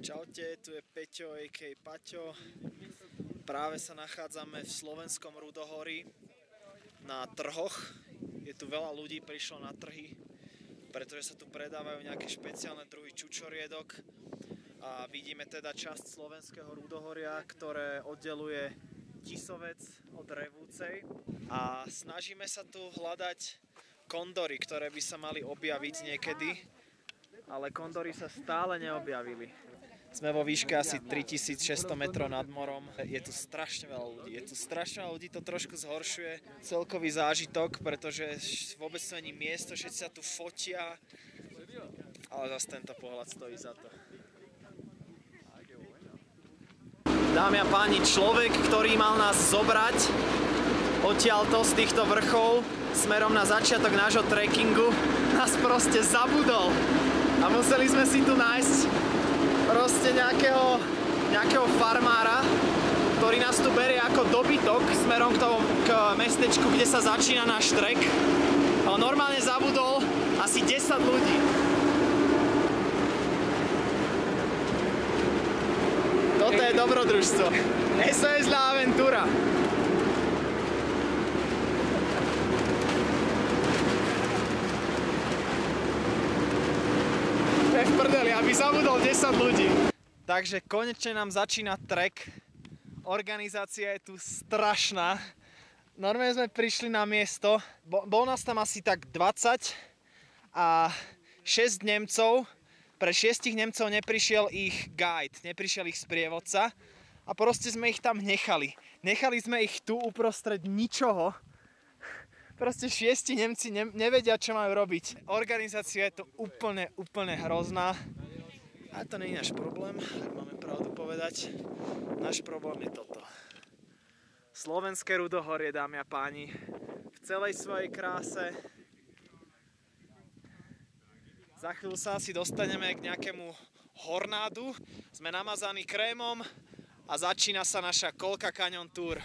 Čaute, tu je Peťo a.k.a. Paťo. Práve sa nachádzame v slovenskom Rudohorí na trhoch. Je tu veľa ľudí, prišlo na trhy, pretože sa tu predávajú nejaké špeciálne druhy čučoriedok. A vidíme teda časť slovenského Rudohoria, ktoré oddeluje Tisovec od Revúcej. A snažíme sa tu hľadať kondory, ktoré by sa mali objaviť niekedy, ale kondory sa stále neobjavili. Sme vo výške asi 3600 metrov nad morom. Je tu strašne veľa ľudí. To trošku zhoršuje celkový zážitok, pretože vôbec to není miesto, všetci sa tu fotia. Ale zase tento pohľad stojí za to. Dámy a páni, človek, ktorý mal nás zobrať odtiaľto z týchto vrchov smerom na začiatok nášho trekkingu, nás proste zabudol. A museli sme si tu nájsť proste nejakého farmára, ktorý nás tu berie ako dobytok smerom k mestečku, kde sa začína náš trek. On normálne zabudol asi 10 ľudí. Toto je dobrodružstvo. Eso es la aventura. V prdeli, aby zabudol 10 ľudí. Takže konečne nám začína trek. Organizácia je tu strašná. Normálne sme prišli na miesto. Bol nás tam asi tak 20 a 6 Nemcov. Pre 6 Nemcov neprišiel ich guide, neprišiel ich sprievodca. A proste sme ich tam nechali. Nechali sme ich tu uprostred ničoho. Proste 6 Nemci nevedia, čo majú robiť. Organizácia je to úplne hrozná. A to nie je náš problém, ak máme pravdu povedať. Náš problém je toto. Slovenské Rudohorie, dámy a páni, v celej svojej kráse. Za chvíľu sa asi dostaneme k nejakému hornádu. Sme namazaní krémom a začína sa naša Colca Canyon Tour.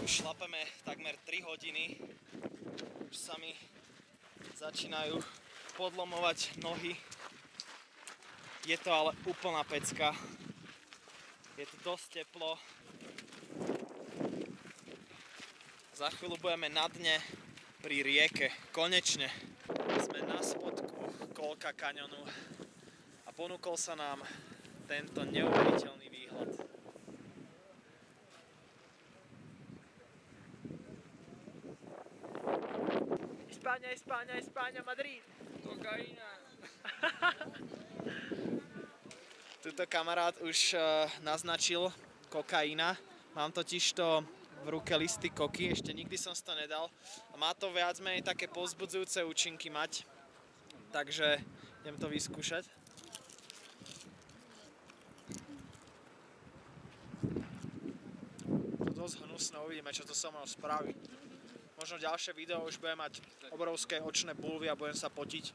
Šlapeme takmer 3 hodiny, už sa mi začínajú podlomovať nohy. Je to ale úplná pecka, je tu dosť teplo. Za chvíľu budeme na dne pri rieke, konečne. Sme na spodku Colca Canyonu a ponúkol sa nám tento neuveriteľný výhľad. España, Madrid. Kokaina. Tuto kamarát už naznačil kokaina. Mám totižto v ruke listy koky, ešte nikdy som si to nedal. A má to viac menej také povzbudzujúce účinky mať. Takže idem to vyskúšať. To dosť hnusné, uvidíme, čo to so mnou spraví. Možno ďalšie video už bude mať obrovské očné bulvy a budem sa potiť.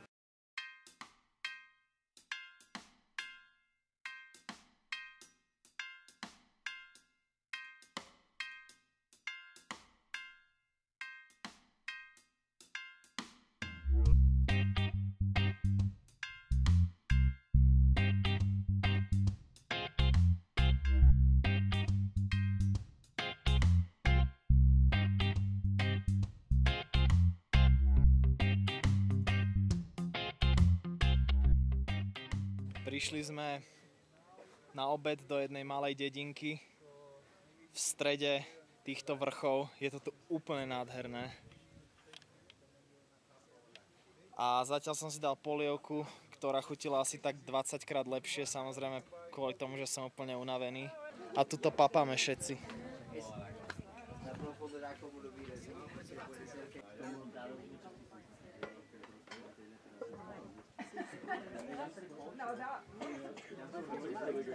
Prišli sme na obed do jednej malej dedinky v strede týchto vrchov. Je to tu úplne nádherné. A zatiaľ som si dal polievku, ktorá chutila asi tak 20 krát lepšie, samozrejme kvôli tomu, že som úplne unavený. A tuto papáme všetci.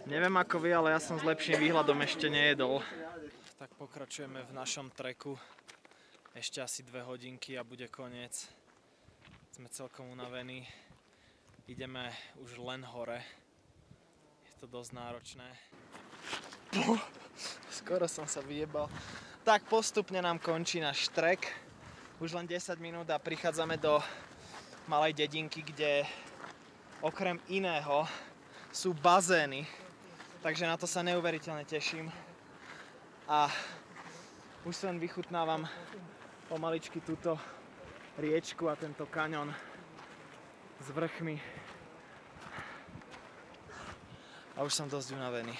Neviem ako vy, ale ja som s lepším výhľadom ešte nejedol. Tak pokračujeme v našom treku. Ešte asi 2 hodinky a bude koniec. Sme celkom unavení. Ideme už len hore. Je to dosť náročné. Skoro som sa vyjebal. Tak postupne nám končí náš trek. Už len 10 minút a prichádzame do malej dedinky, kde okrem iného sú bazény. Takže na to sa neuveriteľne teším. A už sa len vychutnávam pomaličky túto riečku a tento kaňon s vrchmi. A už som dosť unavený.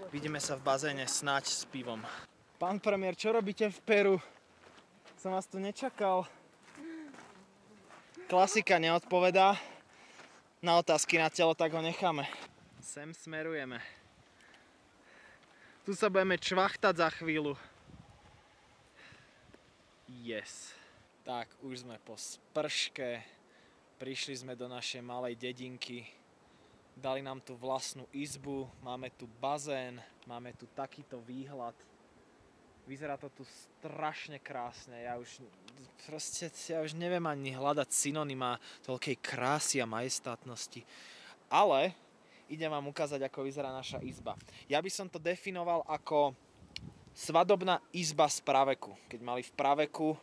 Vidíme sa v bazéne snáď s pivom. Pán premiér, čo robíte v Peru? Som vás tu nečakal. Klasika neodpovedá. Na otázky na telo, tak ho necháme. Sem smerujeme. Tu sa budeme čvachtať za chvíľu. Yes. Tak, už sme po sprške. Prišli sme do našej malej dedinky. Dali nám tu vlastnú izbu. Máme tu bazén. Máme tu takýto výhľad. Vyzerá to tu strašne krásne. Ja už neviem ani hľadať synonymá toľkej krásy a majestátnosti. Ale idem vám ukázať, ako vyzerá naša izba. Ja by som to definoval ako svadobná izba z praveku. Keď mali v praveku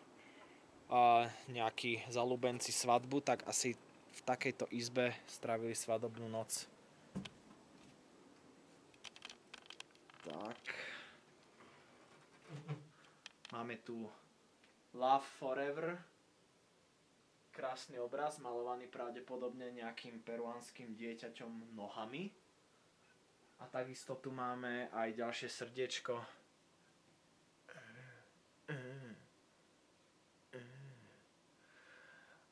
nejakí zaľúbenci svadbu, tak asi v takejto izbe strávili svadobnú noc. Tak. Máme tu Love Forever. Krásny obraz, malovaný pravdepodobne nejakým peruánskym dieťaťom nohami. A takisto tu máme aj ďalšie srdiečko.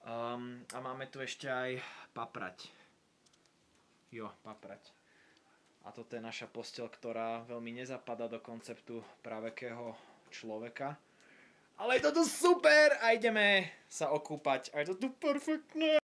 A máme tu ešte aj paprať. Jo, paprať. A toto je naša posteľ, ktorá veľmi nezapadá do konceptu pravekého človeka. Ale je to tu super a ideme sa okúpať. A je to tu perfektné.